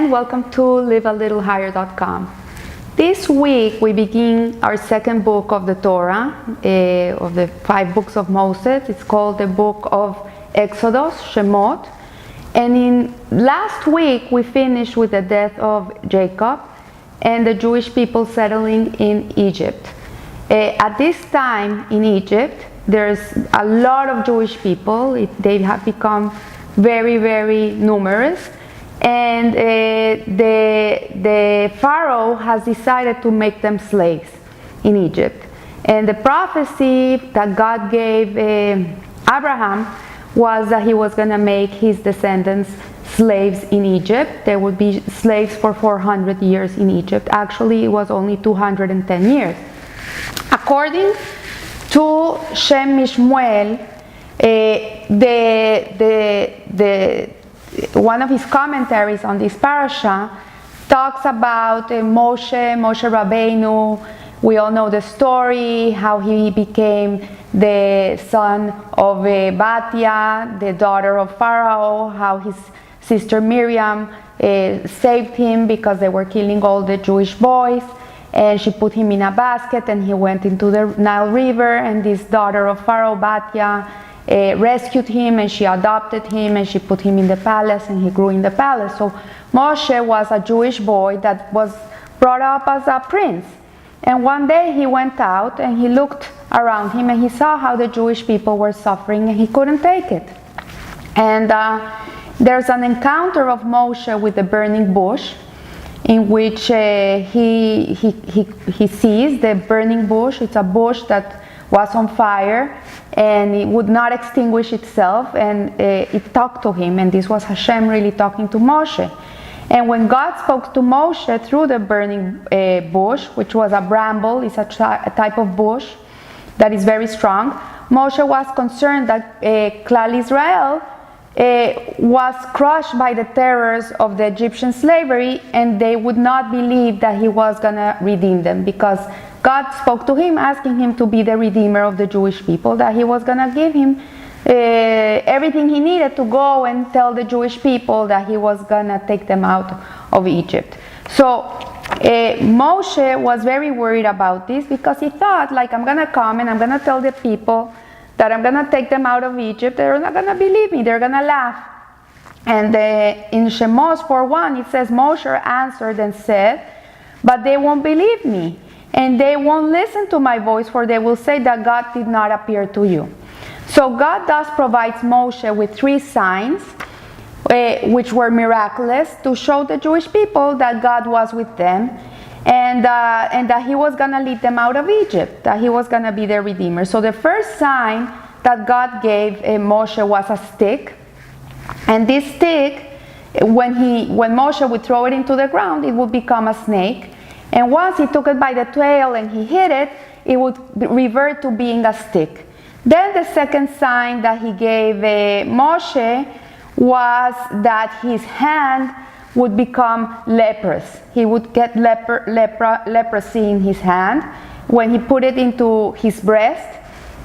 and welcome to livealittlehigher.com. This week we begin our second book of the Torah, of the 5 books of Moses. It's called the book of Exodus, Shemot. And in last week we finished with the death of Jacob and the Jewish people settling in Egypt. At this time in Egypt, there's a lot of Jewish people. They have become very, very numerous. And the Pharaoh has decided to make them slaves in Egypt. And the prophecy that God gave Abraham was that he was going to make his descendants slaves in Egypt. They would be slaves for 400 years in Egypt. Actually, it was only 210 years. According to Shem Mishmuel, one of his commentaries on this parasha talks about Moshe Rabbeinu. We all know the story, how he became the son of Batia, the daughter of Pharaoh, how his sister Miriam saved him because they were killing all the Jewish boys, and she put him in a basket and he went into the Nile River, and this daughter of Pharaoh, Batia, rescued him, and she adopted him, and she put him in the palace, and he grew in the palace. So Moshe was a Jewish boy that was brought up as a prince. And one day he went out and he looked around him and he saw how the Jewish people were suffering, and he couldn't take it. And there's an encounter of Moshe with the burning bush, in which he sees the burning bush. It's a bush that was on fire and it would not extinguish itself, and it talked to him, and this was Hashem really talking to Moshe. And when God spoke to Moshe through the burning bush, which was a bramble, it's a type of bush that is very strong, Moshe was concerned that Klal Israel was crushed by the terrors of the Egyptian slavery, and they would not believe that he was going to redeem them, because God spoke to him asking him to be the redeemer of the Jewish people, that he was going to give him everything he needed to go and tell the Jewish people that he was going to take them out of Egypt. So Moshe was very worried about this, because he thought, like, I'm going to come and I'm going to tell the people that I'm going to take them out of Egypt. They're not going to believe me. They're going to laugh. And in Shemot 4:1 it says, Moshe answered and said, but they won't believe me, and they won't listen to my voice, for they will say that God did not appear to you. So God thus provides Moshe with 3 signs, which were miraculous, to show the Jewish people that God was with them, and that he was going to lead them out of Egypt, that he was going to be their redeemer. So the first sign that God gave Moshe was a stick, and this stick, when Moshe would throw it into the ground, it would become a snake, and once he took it by the tail and he hit it, it would revert to being a stick. Then the second sign that he gave Moshe was that his hand would become leprous. He would get leprosy in his hand when he put it into his breast,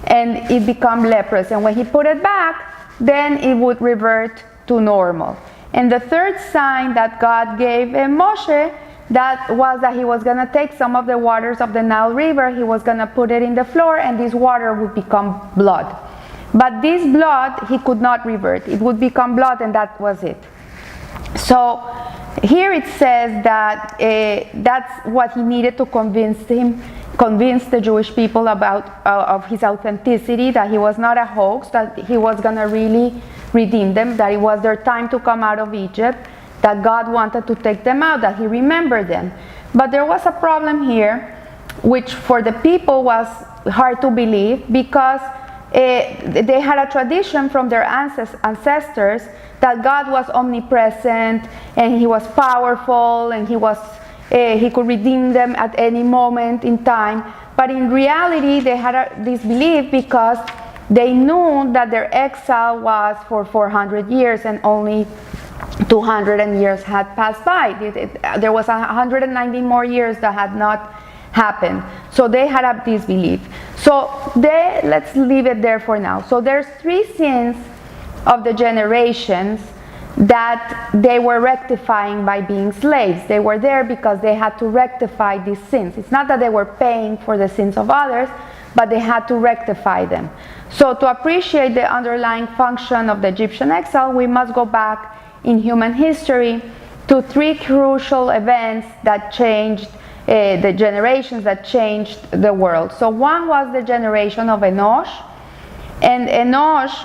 and it became leprous. And when he put it back, then it would revert to normal. And the third sign that God gave Moshe, that was that he was going to take some of the waters of the Nile River, he was going to put it in the floor, and this water would become blood. But this blood, he could not revert. It would become blood, and that was it. So here it says that that's what he needed to convince the Jewish people about of his authenticity, that he was not a hoax, that he was going to really redeem them, that it was their time to come out of Egypt, that God wanted to take them out, that he remembered them. But there was a problem here, which for the people was hard to believe, because they had a tradition from their ancestors that God was omnipresent, and he was powerful, and he could redeem them at any moment in time. But in reality, they had this belief because they knew that their exile was for 400 years, and only 200 years had passed by. There was 190 more years that had not happened. So they had this belief. So let's leave it there for now. So there's 3 sins of the generations that they were rectifying by being slaves. They were there because they had to rectify these sins. It's not that they were paying for the sins of others, but they had to rectify them. So to appreciate the underlying function of the Egyptian exile, we must go back in human history to three crucial events that changed the generations that changed the world. So one was the generation of Enosh, and Enosh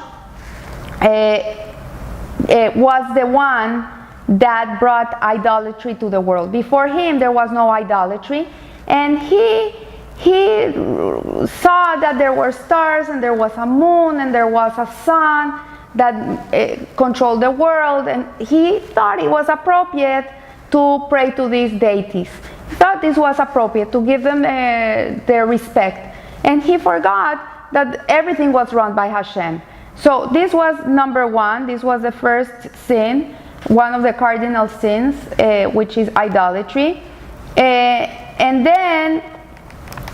was the one that brought idolatry to the world. Before him there was no idolatry, and he saw that there were stars and there was a moon and there was a sun that controlled the world, and he thought it was appropriate to pray to these deities. He thought this was appropriate to give them their respect, and he forgot that everything was run by Hashem. So this was number one. This was the first sin, one of the cardinal sins, which is idolatry. And then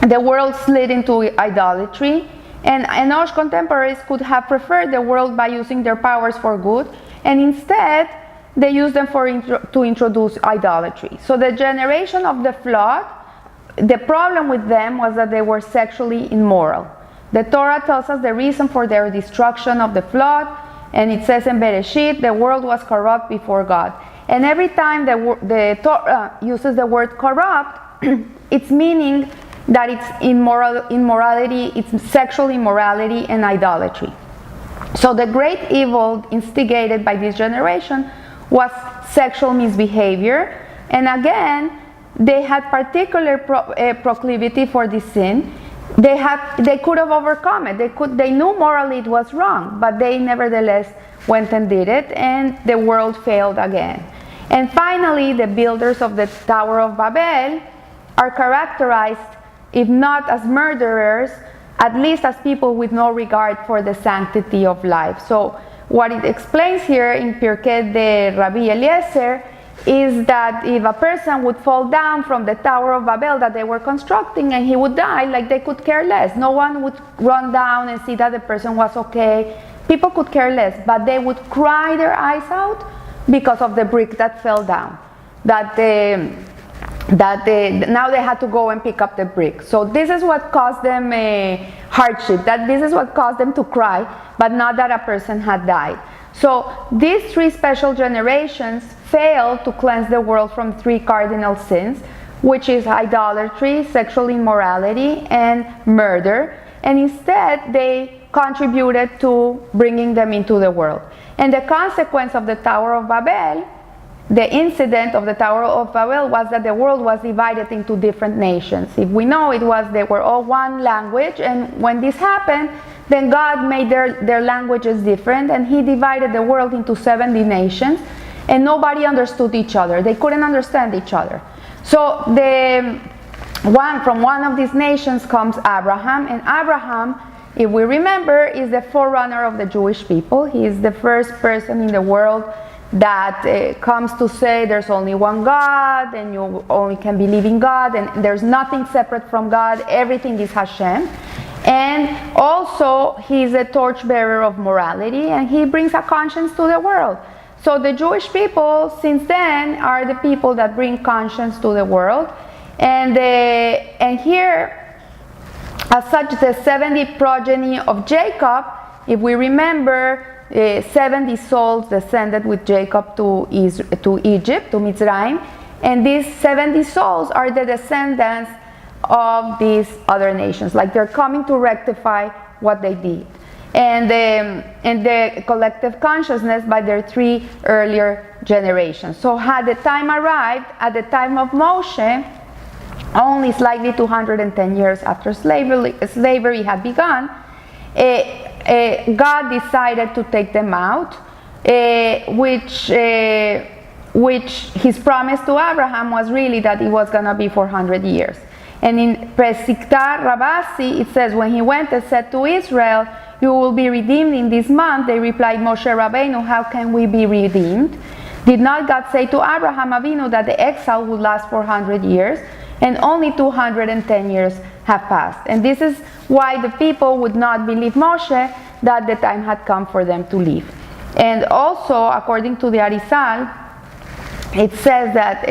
the world slid into idolatry, and Enosh's contemporaries could have preferred the world by using their powers for good, and instead they used them to introduce idolatry. So the generation of the flood, the problem with them was that they were sexually immoral. The Torah tells us the reason for their destruction of the flood, and it says in Bereshit, the world was corrupt before God. And every time the Torah uses the word corrupt, it's meaning that it's immorality, it's sexual immorality and idolatry. So the great evil instigated by this generation was sexual misbehavior, and again, they had particular proclivity for this sin. They could have overcome it. They knew morally it was wrong, but they nevertheless went and did it, and the world failed again. And finally, the builders of the Tower of Babel are characterized, if not as murderers, at least as people with no regard for the sanctity of life. So what it explains here in Pirkei de Rabbi Eliezer is that if a person would fall down from the Tower of Babel that they were constructing and he would die, like, they could care less. No one would run down and see that the person was okay. People could care less, but they would cry their eyes out because of the brick that fell down. Now they had to go and pick up the brick. So this is what caused them a hardship, that this is what caused them to cry, but not that a person had died. So these three special generations failed to cleanse the world from three cardinal sins, which is idolatry, sexual immorality, and murder, and instead they contributed to bringing them into the world. And the consequence of the Tower of Babel, the incident of the Tower of Babel, was that the world was divided into different nations. If we know, they were all one language, and when this happened, then God made their languages different, and he divided the world into 70 nations, and nobody understood each other. They couldn't understand each other. So from one of these nations comes Abraham, and Abraham, if we remember, is the forerunner of the Jewish people. He is the first person in the world that comes to say there's only one God, and you only can believe in God, and there's nothing separate from God, everything is Hashem. And also, he's a torchbearer of morality, and he brings a conscience to the world. So the Jewish people, since then, are the people that bring conscience to the world. And here, as such, the 70 progeny of Jacob, if we remember, 70 souls descended with Jacob to Egypt, to Mitzrayim, and these 70 souls are the descendants of these other nations. Like, they're coming to rectify what they did. And the collective consciousness by their three earlier generations. So had the time arrived, at the time of Moshe, only slightly 210 years after slavery had begun, God decided to take them out, which his promise to Abraham was really that it was going to be 400 years. And in Pesikta Rabasi, it says, when he went and said to Israel, you will be redeemed in this month, they replied, Moshe Rabbeinu, how can we be redeemed? Did not God say to Abraham Avinu that the exile would last 400 years? And only 210 years have passed. And this is why the people would not believe Moshe, that the time had come for them to leave. And also, according to the Arizal, it says that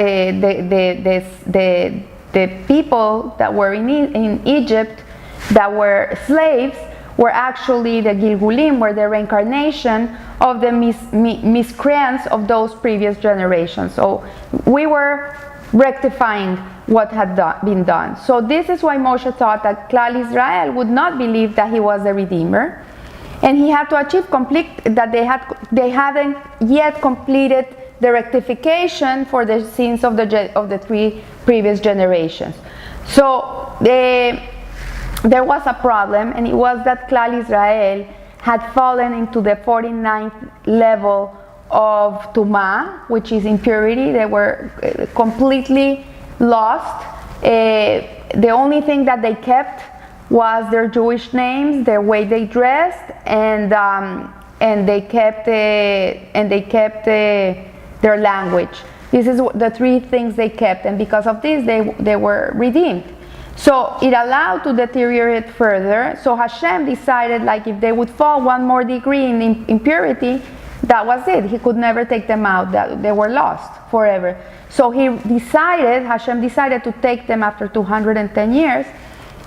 the people that were in Egypt that were slaves were actually the Gilgulim, were the reincarnation of the miscreants of those previous generations. So we were rectifying what had been done. So this is why Moshe thought that Klal Israel would not believe that he was the Redeemer, and he had to achieve that they hadn't yet completed the rectification for the sins of the three previous generations. So there was a problem, and it was that Klal Israel had fallen into the 49th level of Tumah, which is impurity. They were completely lost. The only thing that they kept was their Jewish names, their way they dressed, and they kept their language. This is the three things they kept, and because of this, they were redeemed. So it allowed to deteriorate further. So Hashem decided, like, if they would fall one more degree in impurity, that was it. He could never take them out. That they were lost forever. So Hashem decided to take them after 210 years,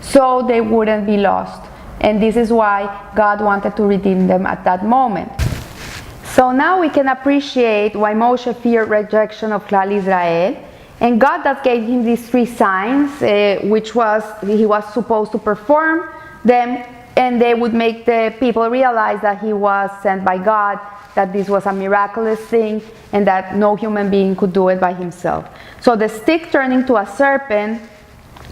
so they wouldn't be lost. And this is why God wanted to redeem them at that moment. So now we can appreciate why Moshe feared rejection of Klal Israel. And God that gave him these three signs, which he was supposed to perform them, and they would make the people realize that he was sent by God, that this was a miraculous thing, and that no human being could do it by himself. So the stick turning to a serpent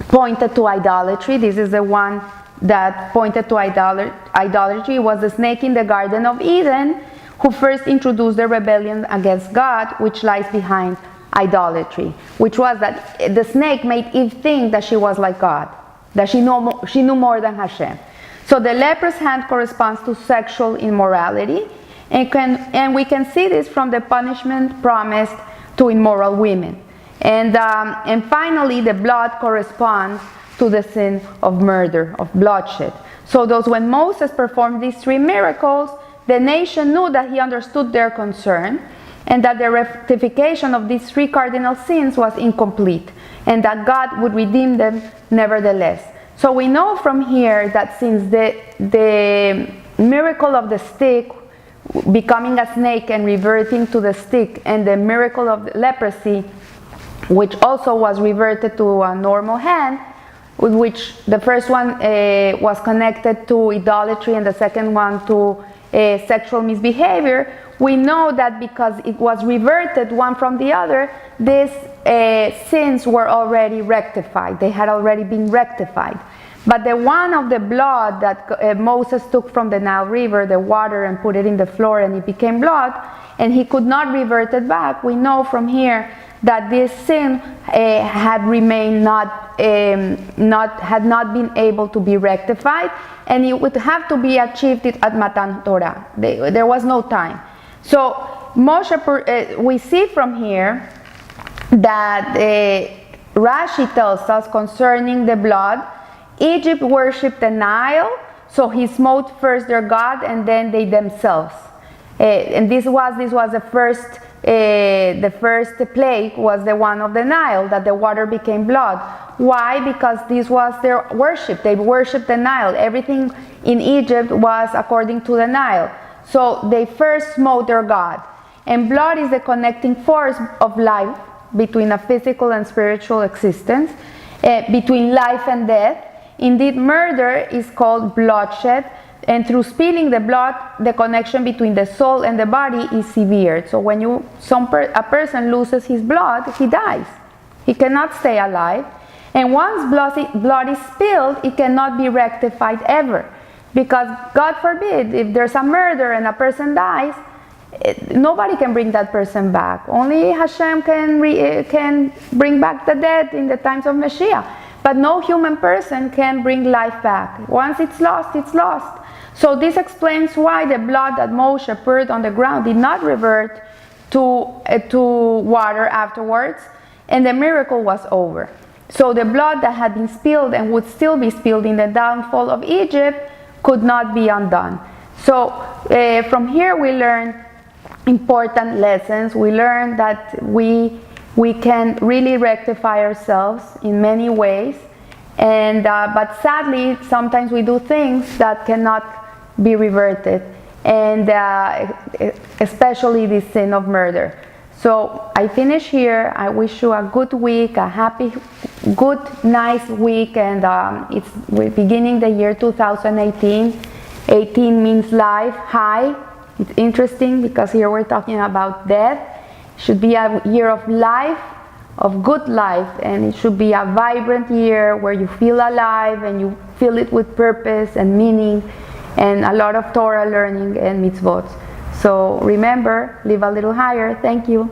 pointed to idolatry. This is the one that pointed to idolatry. It was the snake in the Garden of Eden who first introduced the rebellion against God, which lies behind idolatry, which was that the snake made Eve think that she was like God, that she knew more than Hashem. So the leper's hand corresponds to sexual immorality, and we can see this from the punishment promised to immoral women. And finally, the blood corresponds to the sin of murder, of bloodshed. So when Moses performed these three miracles, the nation knew that he understood their concern, and that the rectification of these three cardinal sins was incomplete, and that God would redeem them nevertheless. So we know from here that since the miracle of the stick becoming a snake and reverting to the stick, and the miracle of the leprosy, which also was reverted to a normal hand, which the first one was connected to idolatry and the second one to sexual misbehavior, we know that because it was reverted one from the other, these sins were already rectified. They had already been rectified. But the one of the blood that Moses took from the Nile River, the water, and put it in the floor, and it became blood, and he could not revert it back, we know from here that this sin had remained had not been able to be rectified, and it would have to be achieved at Matan Torah. There was no time. So Moshe, we see from here that Rashi tells us concerning the blood, Egypt worshipped the Nile, so he smote first their god and then they themselves. And this was the first plague was the one of the Nile, that the water became blood. Why? Because this was their worship. They worshipped the Nile. Everything in Egypt was according to the Nile. So they first smote their god. And blood is the connecting force of life between a physical and spiritual existence, between life and death. Indeed, murder is called bloodshed, and through spilling the blood, the connection between the soul and the body is severed. So when a person loses his blood, he dies. He cannot stay alive. And once blood is spilled, it cannot be rectified ever. Because God forbid, if there's a murder and a person dies, nobody can bring that person back. Only Hashem can bring back the dead in the times of Mashiach. But no human person can bring life back. Once it's lost, it's lost. So this explains why the blood that Moshe poured on the ground did not revert to water afterwards, and the miracle was over. So the blood that had been spilled and would still be spilled in the downfall of Egypt could not be undone. So from here we learn important lessons. We learned that we can really rectify ourselves in many ways, and but sadly sometimes we do things that cannot be reverted, and especially the sin of murder. So I finish here. I wish you a good week, a happy, good, nice week, and we're beginning the year 2018. 18 means life, high. It's interesting because here we're talking about death. It should be a year of life, of good life, and it should be a vibrant year where you feel alive and you fill it with purpose and meaning and a lot of Torah learning and mitzvot. So remember, live a little higher. Thank you.